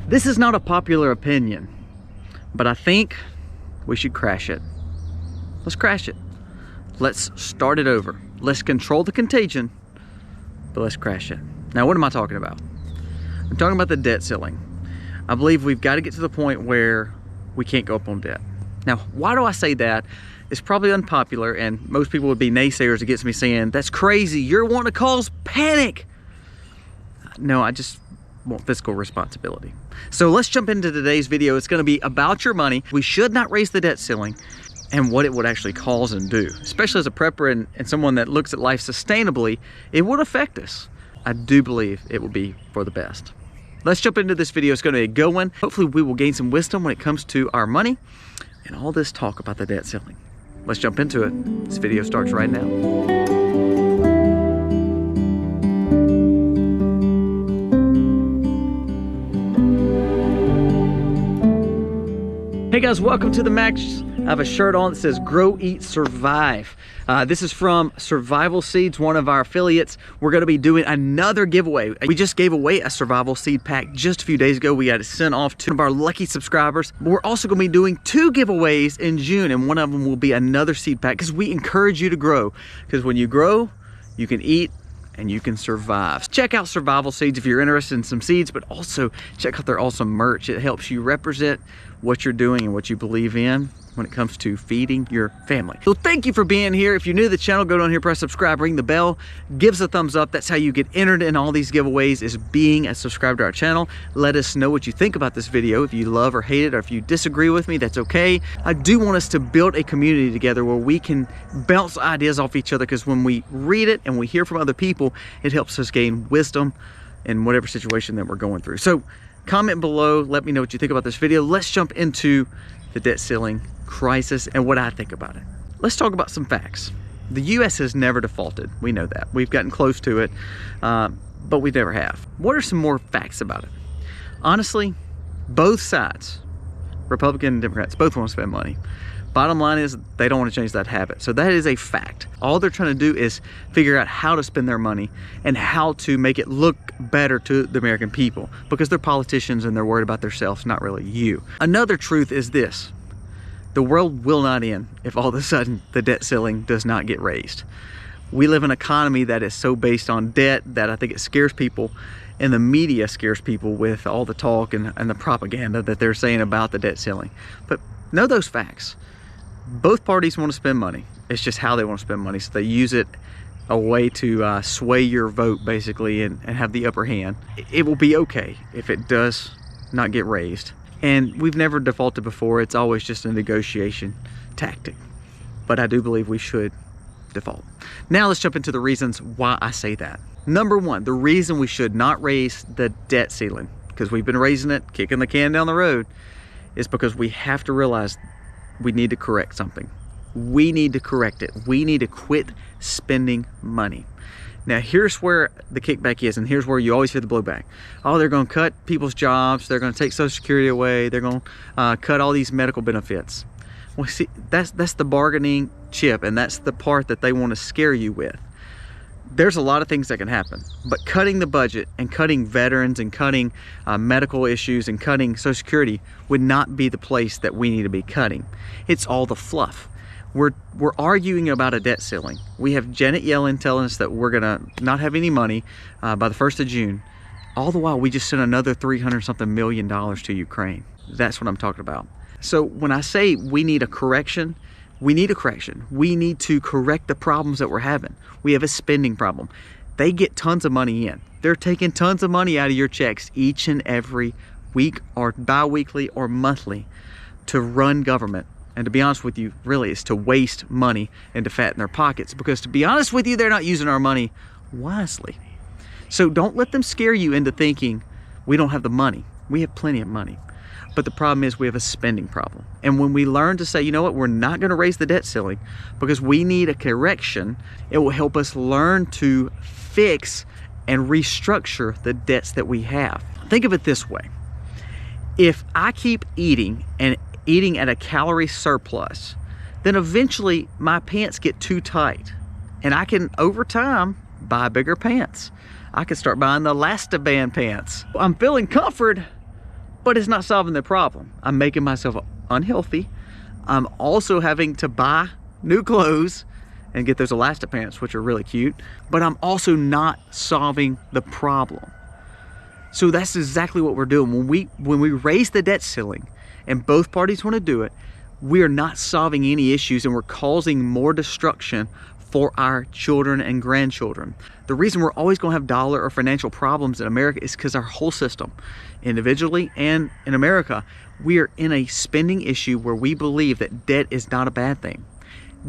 This is not a popular opinion, but I think we should crash it. Let's crash it. Let's start it over. Let's control the contagion, but let's crash it. Now, what am I talking about? I'm talking about the debt ceiling. I believe we've got to get to the point where we can't go up on debt. Now, why do I say that? It's probably unpopular, and most people would be naysayers against me saying, that's crazy, you're wanting to cause panic. No, I just want fiscal responsibility. So let's jump into today's video. It's going to be about your money. We should not raise the debt ceiling and what it would actually cause and do. Especially as a prepper and someone that looks at life sustainably, it would affect us. I do believe it will be for the best. Let's jump into this video. It's going to be a good one. Hopefully we will gain some wisdom when it comes to our money and all this talk about the debt ceiling. Let's jump into it. This video starts right now. Hey guys, welcome to the Max. I have a shirt on that says Grow, Eat, Survive. This is from Survival Seeds, one of our affiliates. We're going to be doing another giveaway. We just gave away a survival seed pack just a few days ago. We got it sent off to one of our lucky subscribers. But we're also going to be doing 2 giveaways in June, and one of them will be another seed pack because we encourage you to grow. Because when you grow, you can eat and you can survive. Check out Survival Seeds if you're interested in some seeds, but also check out their awesome merch. It helps you represent what you're doing and what you believe in when it comes to feeding your family. So thank you for being here. If you're new to the channel, go down here, press subscribe, ring the bell, give us a thumbs up. That's how you get entered in all these giveaways, is being a subscriber to our channel. Let us know what you think about this video. If you love or hate it, or if you disagree with me, that's okay. I do want us to build a community together where we can bounce ideas off each other, because when we read it and we hear from other people, it helps us gain wisdom in whatever situation that we're going through. So comment below, let me know what you think about this video. Let's jump into the debt ceiling crisis and what I think about it. Let's talk about some facts. The US has never defaulted. We know that. We've gotten close to it, but we never have. What are some more facts about it? Honestly, both sides, Republican and Democrats, both want to spend money. Bottom line is they don't want to change that habit. So that is a fact. All they're trying to do is figure out how to spend their money and how to make it look better to the American people, because they're politicians and they're worried about themselves, not really you. Another truth is this: the world will not end if all of a sudden the debt ceiling does not get raised. We live in an economy that is so based on debt that I think it scares people, and the media scares people with all the talk and the propaganda that they're saying about the debt ceiling. But know those facts. Both parties want to spend money. It's just how they want to spend money. So they use it a way to sway your vote, basically, and have the upper hand. It will be okay if it does not get raised. And we've never defaulted before. It's always just a negotiation tactic. But I do believe we should default. Now let's jump into the reasons why I say that. Number one, the reason we should not raise the debt ceiling, because we've been raising it, kicking the can down the road, is because we have to realize we need to correct something. We need to correct it. We need to quit spending money. Now here's where the kickback is, and here's where you always hear the blowback. Oh, they're going to cut people's jobs. They're going to take Social Security away. They're going to cut all these medical benefits. Well, see, that's the bargaining chip, and that's the part that they want to scare you with. There's a lot of things that can happen, but cutting the budget and cutting veterans and cutting medical issues and cutting Social Security would not be the place that we need to be cutting. It's all the fluff. We're arguing about a debt ceiling. We have Janet Yellen telling us that we're gonna not have any money by the 1st of June. All the while, we just sent another $300-something million to Ukraine. That's what I'm talking about. So when I say we need a correction, we need a correction. We need to correct the problems that we're having. We have a spending problem. They get tons of money in. They're taking tons of money out of your checks each and every week, or bi-weekly or monthly, to run government. And to be honest with you, really, it's to waste money and to fatten their pockets, because to be honest with you, they're not using our money wisely. So don't let them scare you into thinking we don't have the money. We have plenty of money. But the problem is we have a spending problem. And when we learn to say, you know what, we're not going to raise the debt ceiling because we need a correction, it will help us learn to fix and restructure the debts that we have. Think of it this way. If I keep eating and eating at a calorie surplus, then eventually my pants get too tight. And I can, over time, buy bigger pants. I can start buying the Elastaband pants. I'm feeling comfort, but it's not solving the problem. I'm making myself unhealthy. I'm also having to buy new clothes and get those elastic pants, which are really cute, but I'm also not solving the problem. So that's exactly what we're doing. When we raise the debt ceiling and both parties want to do it, we are not solving any issues, and we're causing more destruction for our children and grandchildren. The reason we're always going to have dollar or financial problems in America is because our whole system, individually and in America, we are in a spending issue where we believe that debt is not a bad thing.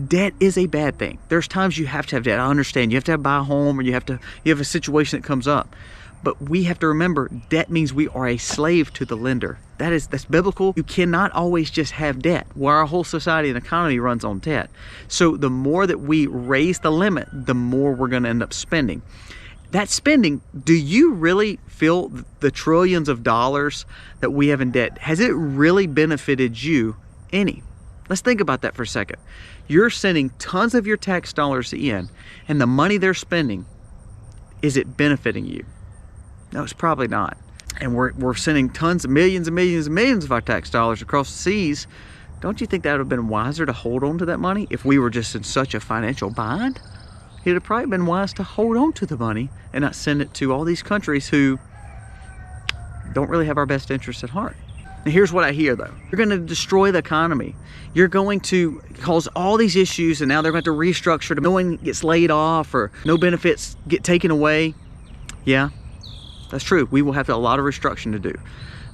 Debt is a bad thing. There's times you have to have debt. I understand. You have to buy a home, or you have a situation that comes up. But we have to remember, debt means we are a slave to the lender. That's biblical. You cannot always just have debt, where our whole society and economy runs on debt. So the more that we raise the limit, the more we're going to end up spending. That spending, do you really feel the trillions of dollars that we have in debt? Has it really benefited you any? Let's think about that for a second. You're sending tons of your tax dollars in, and the money they're spending, is it benefiting you? No, it's probably not. And we're sending tons of millions and millions and millions of our tax dollars across the seas. Don't you think that would have been wiser to hold on to that money if we were just in such a financial bind? It would have probably been wise to hold on to the money and not send it to all these countries who don't really have our best interests at heart. And here's what I hear though. You're going to destroy the economy. You're going to cause all these issues, and now they're going to restructure. No one gets laid off, or no benefits get taken away. Yeah, that's true. We will have a lot of restructuring to do.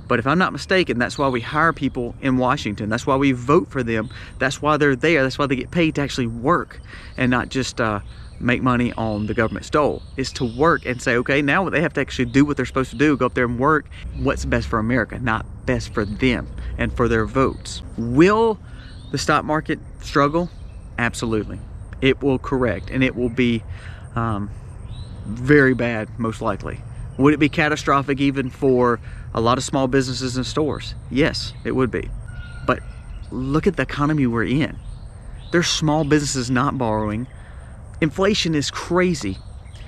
But if I'm not mistaken, that's why we hire people in Washington. That's why we vote for them. That's why they're there. That's why they get paid to actually work and not just make money on the government's dole. Is to work and say, okay, now they have to actually do what they're supposed to do, go up there and work. What's best for America, not best for them and for their votes. Will the stock market struggle? Absolutely. It will correct, and it will be very bad, most likely. Would it be catastrophic even for a lot of small businesses and stores? Yes, it would be. But look at the economy we're in. There's small businesses not borrowing. Inflation is crazy.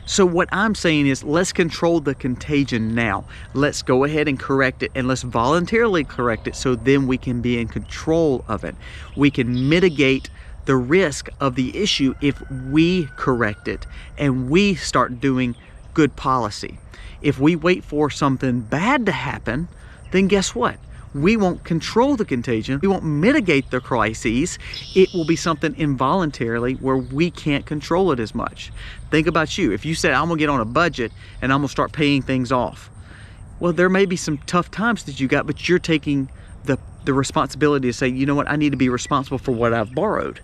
So what I'm saying is, let's control the contagion now. Let's go ahead and correct it, and let's voluntarily correct it, so then we can be in control of it. We can mitigate the risk of the issue if we correct it and we start doing good policy. If we wait for something bad to happen, then guess what? We won't control the contagion. We won't mitigate the crises. It will be something involuntarily where we can't control it as much. Think about you. If you said, I'm gonna get on a budget and I'm gonna start paying things off. Well, there may be some tough times that you got, but you're taking the responsibility to say, you know what, I need to be responsible for what I've borrowed.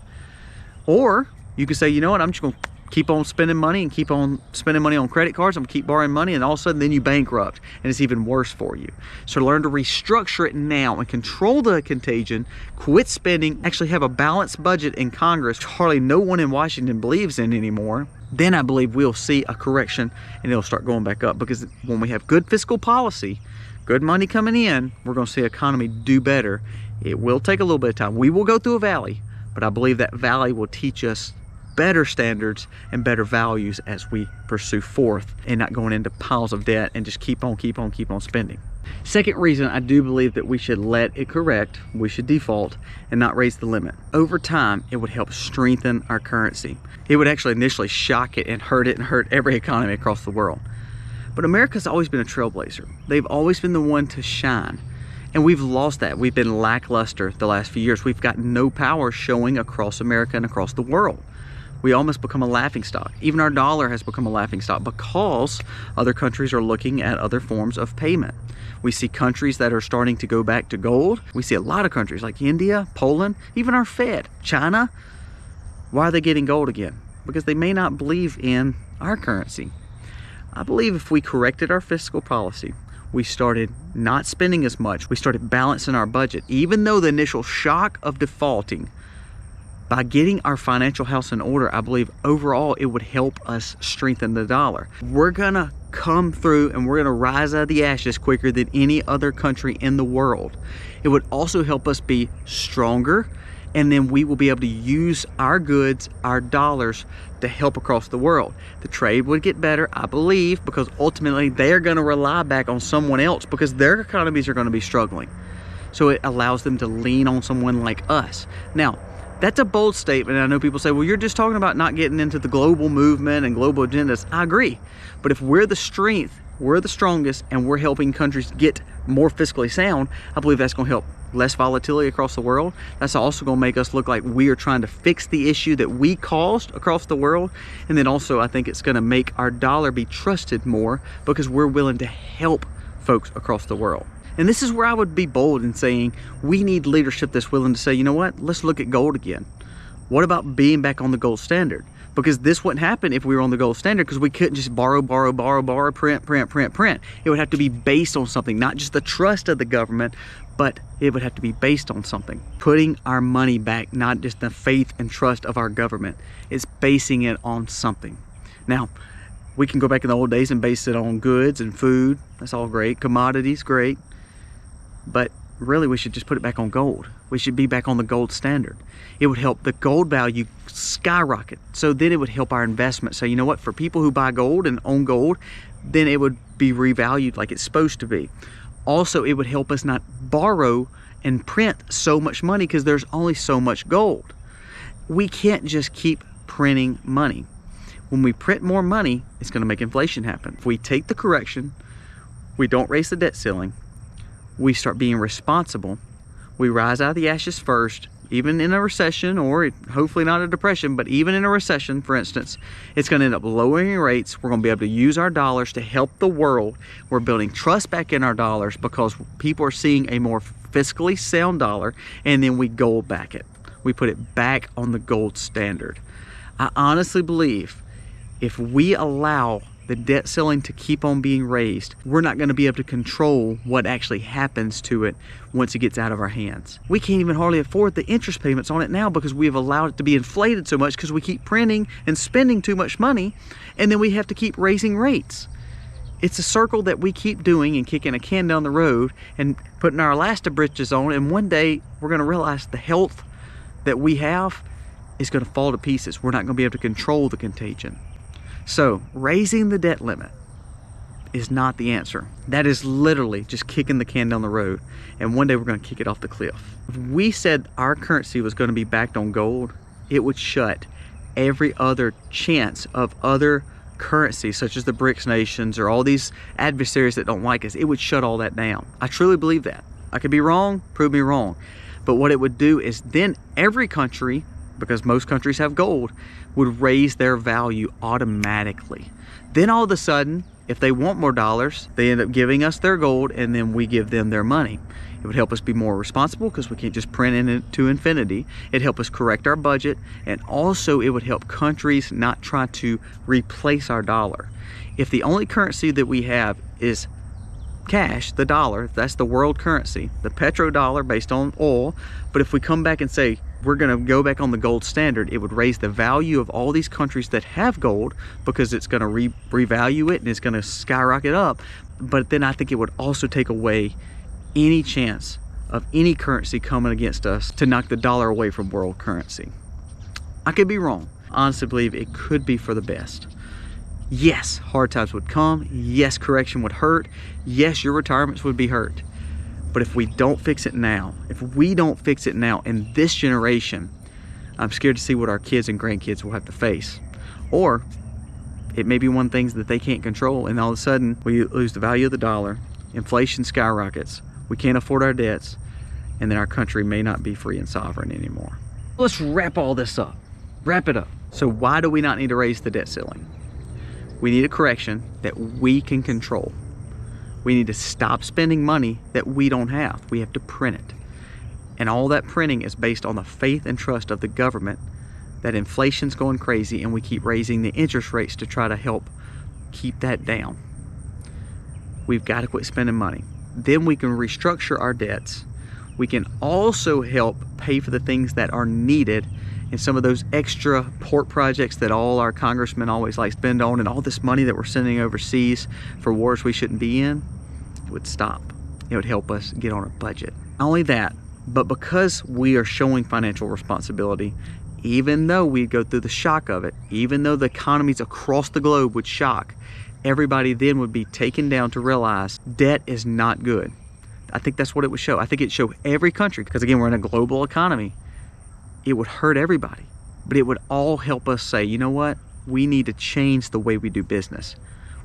Or you could say, you know what, I'm just gonna keep on spending money and keep on spending money on credit cards. I'm gonna keep borrowing money, and all of a sudden then you bankrupt, and it's even worse for you. So learn to restructure it now and control the contagion, quit spending, actually have a balanced budget in Congress, which hardly no one in Washington believes in anymore. Then I believe we'll see a correction, and it'll start going back up, because when we have good fiscal policy, good money coming in, we're gonna see the economy do better. It will take a little bit of time. We will go through a valley, but I believe that valley will teach us better standards and better values as we pursue forth, and not going into piles of debt and just keep on spending. Second reason I do believe that we should let it correct, we should default and not raise the limit. Over time, it would help strengthen our currency. It would actually initially shock it and hurt every economy across the world. But America's always been a trailblazer. They've always been the one to shine. And we've lost that. We've been lackluster the last few years. We've got no power showing across America and across the world. We almost become a laughingstock. Even our dollar has become a laughingstock because other countries are looking at other forms of payment. We see countries that are starting to go back to gold. We see a lot of countries like India, Poland, even our Fed, China. Why are they getting gold again? Because they may not believe in our currency. I believe if we corrected our fiscal policy, we started not spending as much, we started balancing our budget, even though the initial shock of defaulting, by getting our financial house in order, I believe overall it would help us strengthen the dollar. We're gonna come through and we're gonna rise out of the ashes quicker than any other country in the world. It would also help us be stronger and then we will be able to use our goods, our dollars, to help across the world. The trade would get better, I believe, because ultimately they're going to rely back on someone else because their economies are going to be struggling. So it allows them to lean on someone like us. Now, that's a bold statement. I know people say, well, you're just talking about not getting into the global movement and global agendas. I agree. But if we're the strength, we're the strongest, and we're helping countries get more fiscally sound, I believe that's going to help less volatility across the world. That's also going to make us look like we are trying to fix the issue that we caused across the world. And then also, I think it's going to make our dollar be trusted more because we're willing to help folks across the world. And this is where I would be bold in saying we need leadership that's willing to say, you know what, let's look at gold again. What about being back on the gold standard? Because this wouldn't happen if we were on the gold standard, because we couldn't just borrow, print. It would have to be based on something, not just the trust of the government, but it would have to be based on something. Putting our money back, not just the faith and trust of our government, it's basing it on something. Now, we can go back in the old days and base it on goods and food. That's all great. Commodities, great. But really, we should just put it back on gold. We should be back on the gold standard. It would help the gold value skyrocket. So then it would help our investment. So you know what? For people who buy gold and own gold, then it would be revalued like it's supposed to be. Also, it would help us not borrow and print so much money because there's only so much gold. We can't just keep printing money. When we print more money, it's going to make inflation happen. If we take the correction, we don't raise the debt ceiling, we start being responsible, we rise out of the ashes first, even in a recession, or hopefully not a depression, but even in a recession, for instance, it's going to end up lowering rates. We're going to be able to use our dollars to help the world. We're building trust back in our dollars because people are seeing a more fiscally sound dollar, and then we gold back it. We put it back on the gold standard. I honestly believe if we allow the debt ceiling to keep on being raised, we're not going to be able to control what actually happens to it once it gets out of our hands. We can't even hardly afford the interest payments on it now because we have allowed it to be inflated so much because we keep printing and spending too much money, and then we have to keep raising rates. It's a circle that we keep doing and kicking a can down the road and putting our elastic on, and one day we're going to realize the health that we have is going to fall to pieces. We're not going to be able to control the contagion. So raising the debt limit is not the answer. That is literally just kicking the can down the road, and one day we're going to kick it off the cliff. If we said our currency was going to be backed on gold, it would shut every other chance of other currencies such as the BRICS nations or all these adversaries that don't like us. It would shut all that down. I truly believe that. I could be wrong, prove me wrong. But what it would do is then every country, because most countries have gold, would raise their value automatically. Then all of a sudden, if they want more dollars, they end up giving us their gold, and then we give them their money. It would help us be more responsible because we can't just print in it to infinity. It'd help us correct our budget, and also it would help countries not try to replace our dollar. If the only currency that we have is cash, the dollar, that's the world currency, the petrodollar based on oil, but if we come back and say we're going to go back on the gold standard, it would raise the value of all these countries that have gold because it's going to revalue it and it's going to skyrocket up. But then I think it would also take away any chance of any currency coming against us to knock the dollar away from world currency. I could be wrong. I honestly believe it could be for the best. Yes, hard times would come. Yes, correction would hurt. Yes, your retirements would be hurt. But if we don't fix it now, in this generation, I'm scared to see what our kids and grandkids will have to face. Or it may be one thing that they can't control, and all of a sudden we lose the value of the dollar, inflation skyrockets, we can't afford our debts, and then our country may not be free and sovereign anymore. Let's wrap all this up. Wrap it up. So why do we not need to raise the debt ceiling? We need a correction that we can control. We need to stop spending money that we don't have. We have to print it. And all that printing is based on the faith and trust of the government that inflation's going crazy and we keep raising the interest rates to try to help keep that down. We've got to quit spending money. Then we can restructure our debts. We can also help pay for the things that are needed and some of those extra port projects that all our congressmen always like spend on, and all this money that we're sending overseas for wars we shouldn't be in, it would stop. It would help us get on a budget. Not only that, But because we are showing financial responsibility, even though we go through the shock of it, even though the economies across the globe would shock, everybody then would be taken down to realize debt is not good. I think that's what it would show. I think it'd show every country, because again, we're in a global economy. It would hurt everybody, but it would all help us say, you know what? We need to change the way we do business.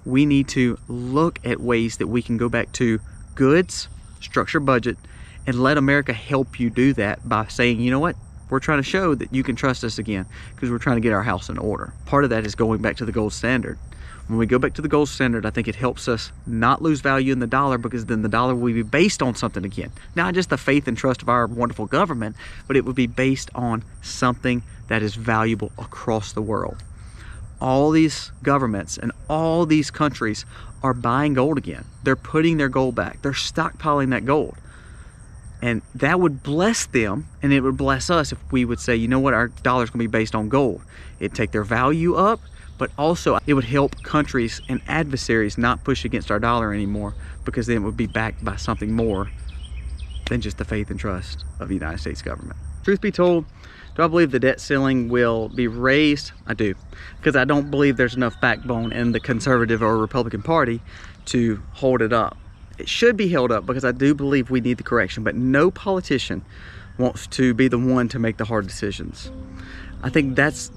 We need to look at ways that we can go back to goods, structure budget, and let America help you do that by saying, you know what? We're trying to show that you can trust us again because we're trying to get our house in order. Part of that is going back to the gold standard. When we go back to the gold standard, I think it helps us not lose value in the dollar, because then the dollar will be based on something again. Not just the faith and trust of our wonderful government, but it would be based on something that is valuable across the world. All these governments and all these countries are buying gold again. They're putting their gold back. They're stockpiling that gold. And that would bless them, and it would bless us if we would say, you know what, our dollar's gonna be based on gold. It'd take their value up, but also it would help countries and adversaries not push against our dollar anymore, because then it would be backed by something more than just the faith and trust of the United States government. Truth be told, do I believe the debt ceiling will be raised? I do, because I don't believe there's enough backbone in the conservative or Republican Party to hold it up. It should be held up, because I do believe we need the correction, but no politician wants to be the one to make the hard decisions. I think that's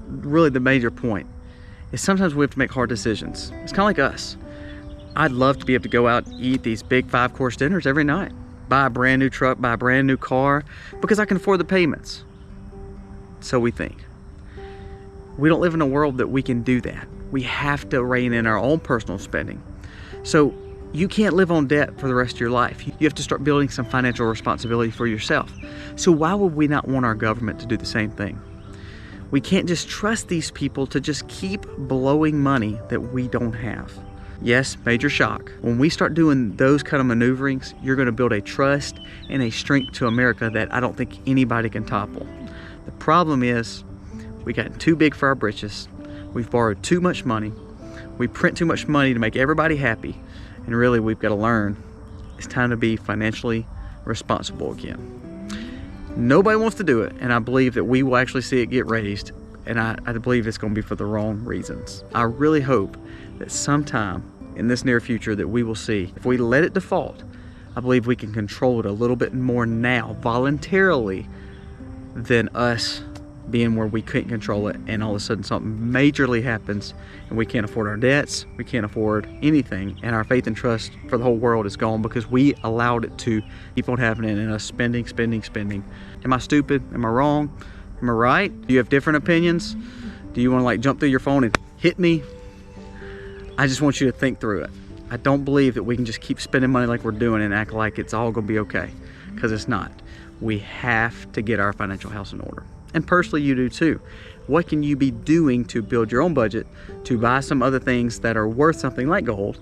really the major point, is sometimes we have to make hard decisions. It's kind of like us. I'd love to be able to go out and eat these big 5-course dinners every night, buy a brand new truck, buy a brand new car, because I can afford the payments. So we think. We don't live in a world that we can do that. We have to rein in our own personal spending. So you can't live on debt for the rest of your life. You have to start building some financial responsibility for yourself. So why would we not want our government to do the same thing? We can't just trust these people to just keep blowing money that we don't have. Yes, major shock. When we start doing those kind of maneuverings, you're going to build a trust and a strength to America that I don't think anybody can topple. The problem is we got too big for our britches. We've borrowed too much money. We print too much money to make everybody happy. And really, we've got to learn it's time to be financially responsible again. Nobody wants to do it, and I believe that we will actually see it get raised, and I believe it's going to be for the wrong reasons. I really hope that sometime in this near future that we will see, if we let it default, I believe we can control it a little bit more now, voluntarily, than us being where we couldn't control it, and all of a sudden something majorly happens and we can't afford our debts, we can't afford anything, and our faith and trust for the whole world is gone because we allowed it to keep on happening and us spending. Am I stupid? Am I wrong? Am I right? Do you have different opinions? Do you want to like jump through your phone and hit me? I just want you to think through it. I don't believe that we can just keep spending money like we're doing and act like it's all gonna be okay, because it's not. We have to get our financial house in order. And personally, you do too. What can you be doing to build your own budget, to buy some other things that are worth something like gold?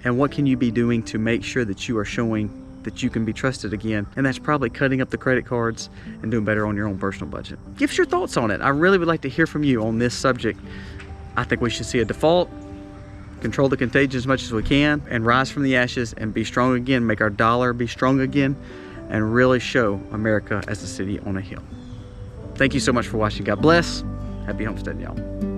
And what can you be doing to make sure that you are showing that you can be trusted again? And that's probably cutting up the credit cards and doing better on your own personal budget. Give us your thoughts on it. I really would like to hear from you on this subject. I think we should see a default, control the contagion as much as we can, and rise from the ashes and be strong again, make our dollar be strong again, and really show America as a city on a hill. Thank you so much for watching. God bless. Happy homesteading, y'all.